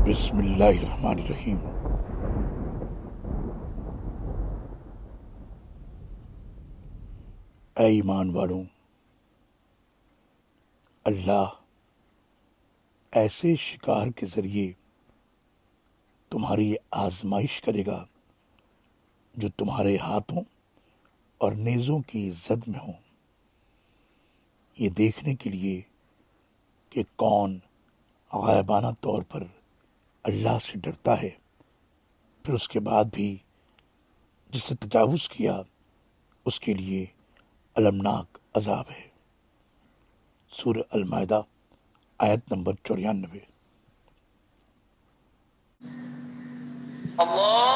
بسم اللہ الرحمن الرحیم۔ اے ایمان والوں، اللہ ایسے شکار کے ذریعے تمہاری آزمائش کرے گا جو تمہارے ہاتھوں اور نیزوں کی زد میں ہوں، یہ دیکھنے کے لیے کہ کون غائبانہ طور پر اللہ سے ڈرتا ہے، پھر اس کے بعد بھی جس سے تجاوز کیا اس کے لیے المناک عذاب ہے۔ سورہ المائدہ آیت نمبر 94۔ اللہ